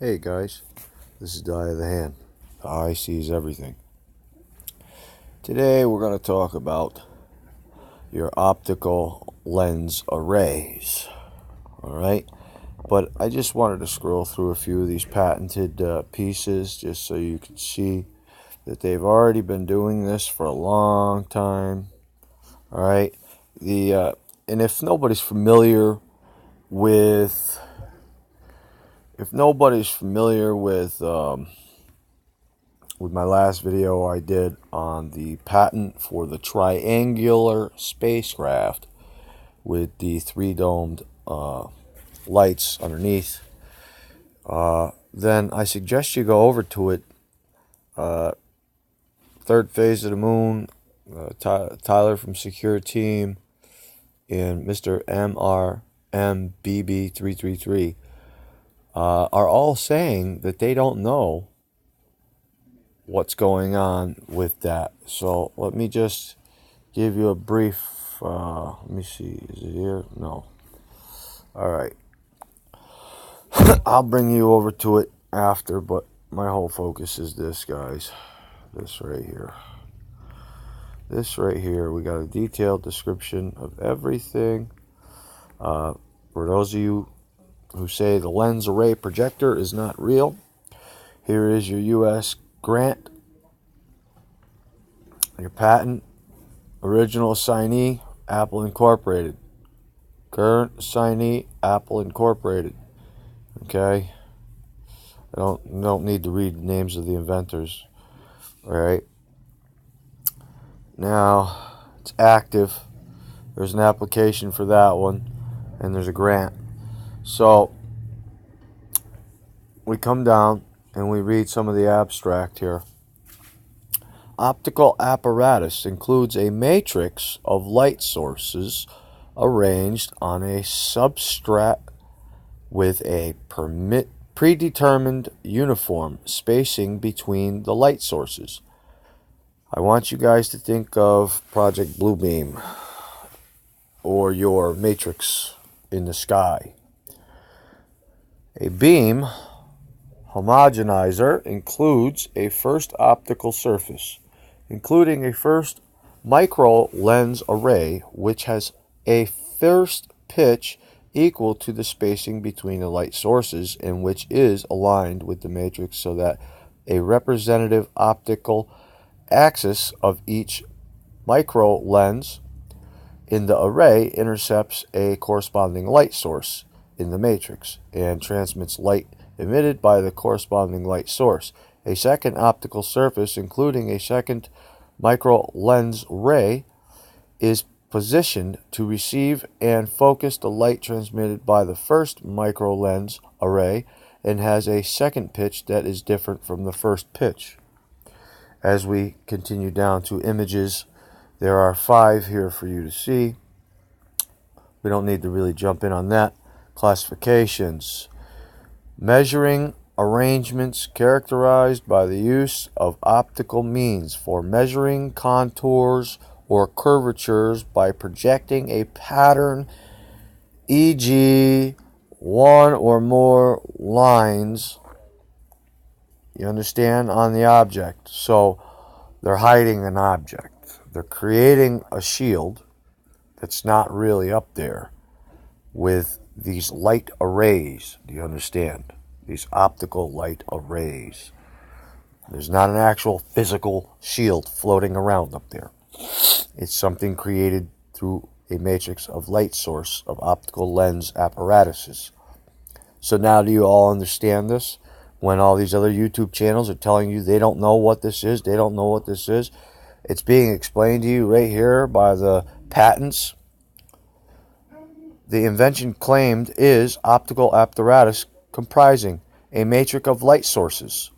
Hey guys, this is the Eye of the Hand. The eye sees everything. Today we're going to talk about your optical lens arrays. Alright? But I just wanted to scroll through a few of these patented pieces just so you can see that they've already been doing this for a long time. Alright? And if nobody's familiar with with my last video I did on the patent for the triangular spacecraft with the three domed lights underneath, then I suggest you go over to it. Third Phase of the Moon, Tyler from Secure Team, and Mr. MRMBB333 are all saying that they don't know what's going on with that. So let me just give you a brief, let me see, is it here? No. Alright. I'll bring you over to it after, but my whole focus is this, guys. This right here. This right here, we got a detailed description of everything. For those of you who say the lens array projector is not real, here is your U.S. grant, your patent, original signee, Apple Incorporated. Current signee, Apple Incorporated. Okay? I don't need to read the names of the inventors. Alright? Now, it's active. There's an application for that one, and there's a grant. So, we come down and we read some of the abstract here. Optical apparatus includes a matrix of light sources arranged on a substrate with a predetermined uniform spacing between the light sources. I want you guys to think of Project Bluebeam or your matrix in the sky. A beam homogenizer includes a first optical surface, including a first micro lens array, which has a first pitch equal to the spacing between the light sources and which is aligned with the matrix so that a representative optical axis of each micro lens in the array intercepts a corresponding light source in the matrix and transmits light emitted by the corresponding light source. A second optical surface, including a second micro lens array, is positioned to receive and focus the light transmitted by the first micro lens array and has a second pitch that is different from the first pitch. As we continue down to images, there are 5 here for you to see. We don't need to really jump in on that. Classifications. Measuring arrangements characterized by the use of optical means for measuring contours or curvatures by projecting a pattern, e.g., one or more lines, you understand, on the object. So they're hiding an object. They're creating a shield that's not really up there with these light arrays. Do you understand? These optical light arrays. There's not an actual physical shield floating around up there. It's something created through a matrix of light source of optical lens apparatuses. So now do you all understand this? When all these other YouTube channels are telling you they don't know what this is, they don't know what this is, it's being explained to you right here by the patents. The invention claimed is optical apparatus comprising a matrix of light sources.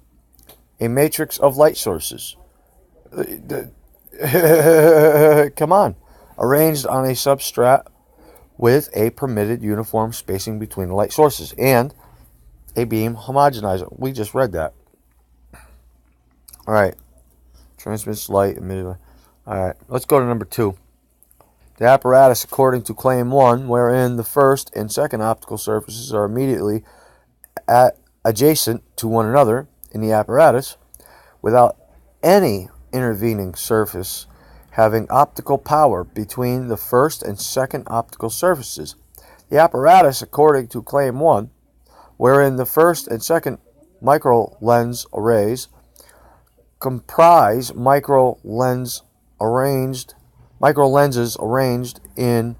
A matrix of light sources. Come on. Arranged on a substrate with a permitted uniform spacing between the light sources and a beam homogenizer. We just read that. Alright. Transmits light emitted. Alright. Let's go to number 2. The apparatus according to Claim 1, wherein the first and second optical surfaces are immediately at adjacent to one another in the apparatus without any intervening surface having optical power between the first and second optical surfaces. The apparatus, according to Claim 1, wherein the first and second micro-lens arrays comprise micro-lenses arranged in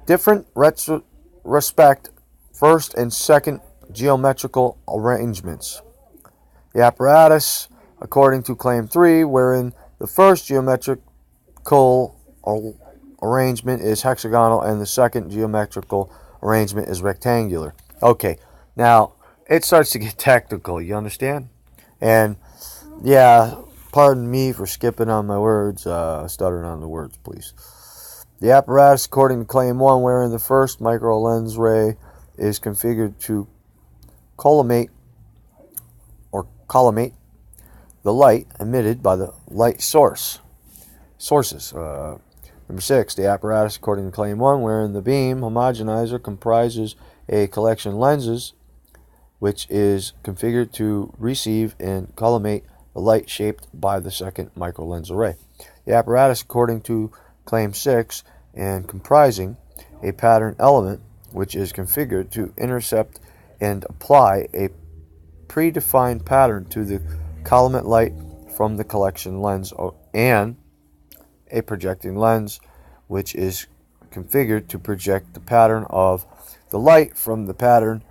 different respect first and second geometrical arrangements. The apparatus, according to Claim 3, wherein the first geometrical arrangement is hexagonal and the second geometrical arrangement is rectangular. Okay, now it starts to get technical, you understand? And yeah, pardon me for skipping on my words, stuttering on the words, please. The apparatus, according to Claim 1, wherein the first micro-lens ray is configured to collimate the light emitted by the light sources. Number 6, the apparatus, according to Claim 1, wherein the beam homogenizer comprises a collection of lenses which is configured to receive and collimate the light shaped by the second microlens array. The apparatus, according to Claim 6, and comprising a pattern element which is configured to intercept and apply a predefined pattern to the collimate light from the collection lens, and a projecting lens which is configured to project the pattern of the light from the patterned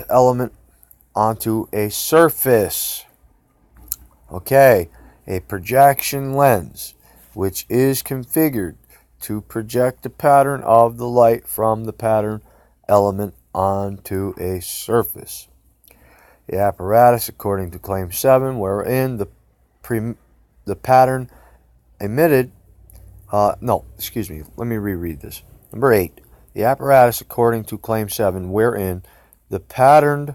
element onto a surface. Okay, a projection lens which is configured to project the pattern of the light from the pattern element onto a surface. The apparatus, according to Claim 7, wherein the pattern emitted, let me reread this. Number 8, the apparatus, according to Claim 7, wherein the patterned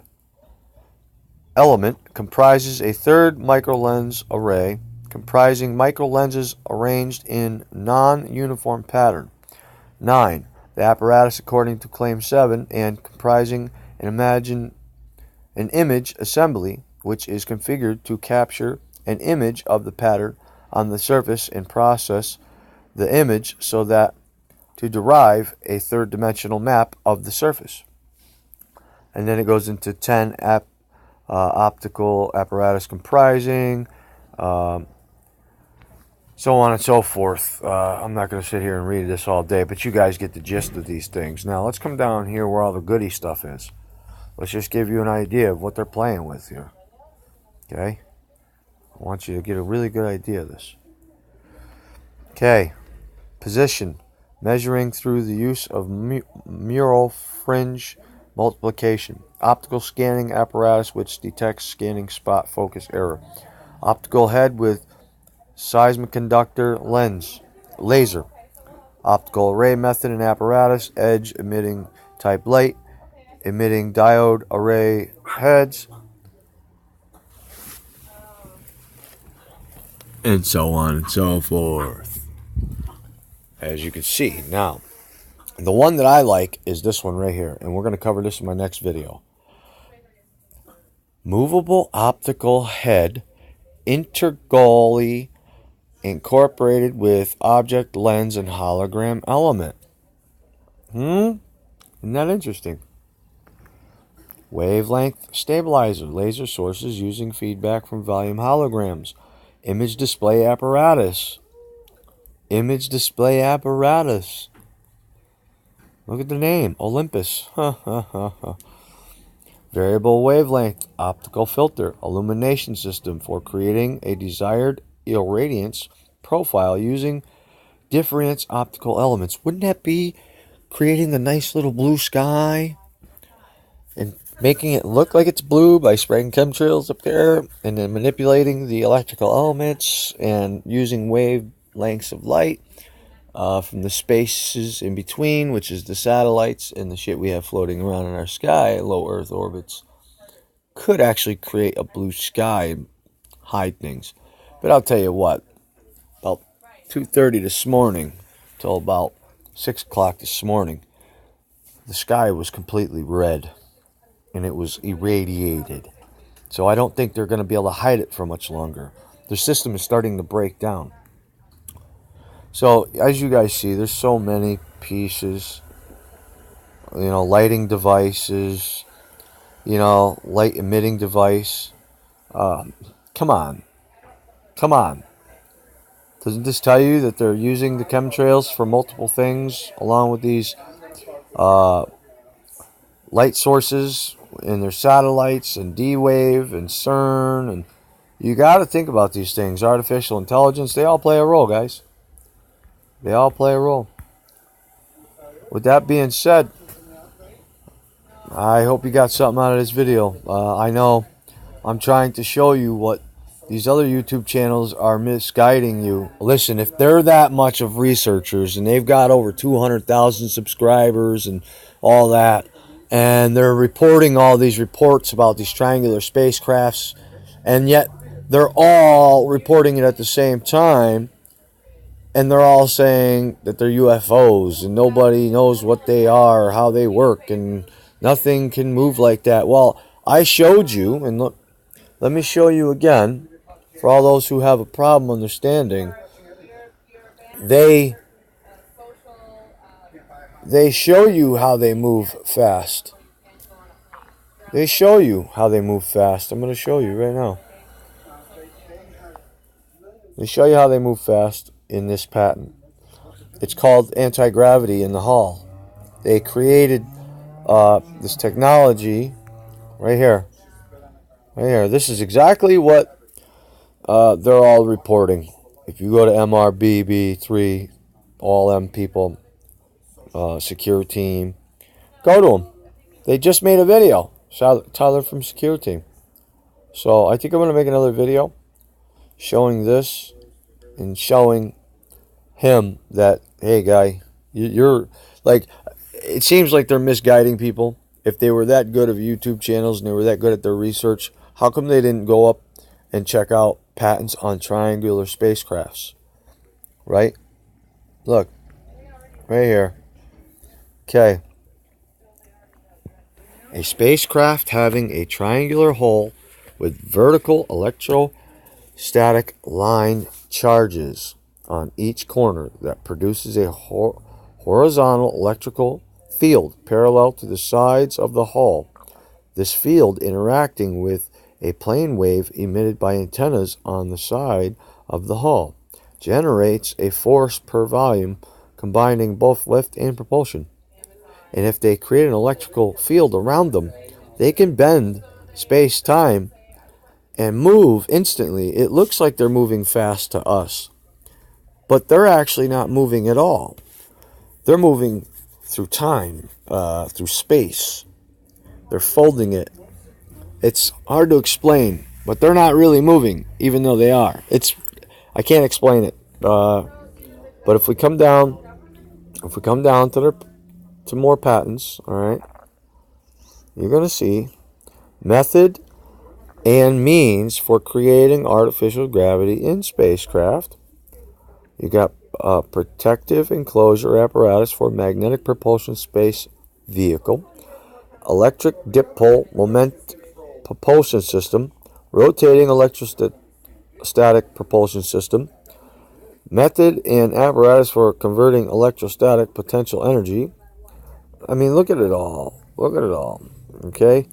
element comprises a third microlens array comprising microlenses arranged in non-uniform pattern. 9, the apparatus, according to Claim 7, and comprising an image assembly which is configured to capture an image of the pattern on the surface and process the image so that to derive a third-dimensional map of the surface. And then it goes into 10, optical apparatus comprising, so on and so forth. I'm not going to sit here and read this all day, but you guys get the gist of these things. Now let's come down here where all the goody stuff is. Let's just give you an idea of what they're playing with here. Okay? I want you to get a really good idea of this. Okay. Position. Measuring through the use of mural fringe multiplication. Optical scanning apparatus which detects scanning spot focus error. Optical head with seismiconductor lens. Laser. Optical array method and apparatus. Edge emitting type light. Emitting diode array heads. And so on and so forth. As you can see. Now, the one that I like is this one right here. And we're going to cover this in my next video. Movable optical head integrally incorporated with object lens and hologram element. Isn't that interesting? Wavelength stabilizer. Laser sources using feedback from volume holograms. Image display apparatus. Image display apparatus. Look at the name. Olympus. Variable wavelength optical filter. Illumination system for creating a desired irradiance profile using difference optical elements. Wouldn't that be creating a nice little blue sky and making it look like it's blue by spraying chemtrails up there and then manipulating the electrical elements and using wavelengths of light from the spaces in between, which is the satellites and the shit we have floating around in our sky, low Earth orbits, could actually create a blue sky and hide things. But I'll tell you what, about 2:30 this morning till about 6 o'clock this morning, the sky was completely red. and it was irradiated. So I don't think they're going to be able to hide it for much longer. Their system is starting to break down. So as you guys see, there's so many pieces. Lighting devices, light emitting device. Come on. Doesn't this tell you that they're using the chemtrails for multiple things along with these light sources in their satellites and D-Wave and CERN? And you got to think about these things. Artificial intelligence, they all play a role, guys. They all play a role. With that being said, I hope you got something out of this video. I know I'm trying to show you what these other YouTube channels are misguiding you. Listen, if they're that much of researchers and they've got over 200,000 subscribers and all that, and they're reporting all these reports about these triangular spacecrafts, and yet they're all reporting it at the same time, and they're all saying that they're UFOs and nobody knows what they are or how they work and nothing can move like that. Well, I showed you, and look, let me show you again for all those who have a problem understanding. They show you how they move fast. They show you how they move fast. I'm going to show you right now. They show you how they move fast in this patent. It's called anti-gravity in the Hall. They created this technology right here. This is exactly what they're all reporting. If you go to MRBB3, all them people, Secure Team, go to them. They just made a video. Tyler from Secure Team. So I think I'm going to make another video showing this and showing him that, hey, guy, you're like, it seems like they're misguiding people. If they were that good of YouTube channels and they were that good at their research, how come they didn't go up and check out patents on triangular spacecrafts? Right? Look, right here. Okay. A spacecraft having a triangular hull with vertical electrostatic line charges on each corner that produces a horizontal electrical field parallel to the sides of the hull. This field, interacting with a plane wave emitted by antennas on the side of the hull, generates a force per volume combining both lift and propulsion. And if they create an electrical field around them, they can bend space-time and move instantly. It looks like they're moving fast to us, but they're actually not moving at all. They're moving through time, through space. They're folding it. It's hard to explain, but they're not really moving, even though they are. I can't explain it. But if we come down to more patents, all right, you're going to see method and means for creating artificial gravity in spacecraft. You got protective enclosure apparatus for magnetic propulsion space vehicle, electric dipole moment propulsion system, rotating electrostatic propulsion system, method and apparatus for converting electrostatic potential energy. I mean, look at it all. Okay.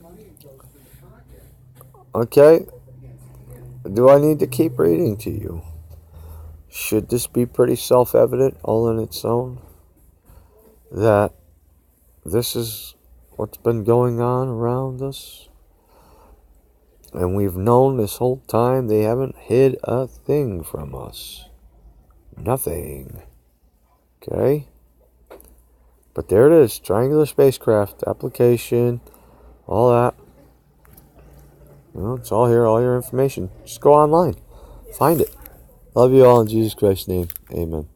Do I need to keep reading to you? Should this be pretty self-evident all on its own? That this is what's been going on around us? And we've known this whole time. They haven't hid a thing from us. Nothing. Okay? But there it is. Triangular spacecraft application. All that. It's all here. All your information. Just go online. Find it. Love you all in Jesus Christ's name. Amen.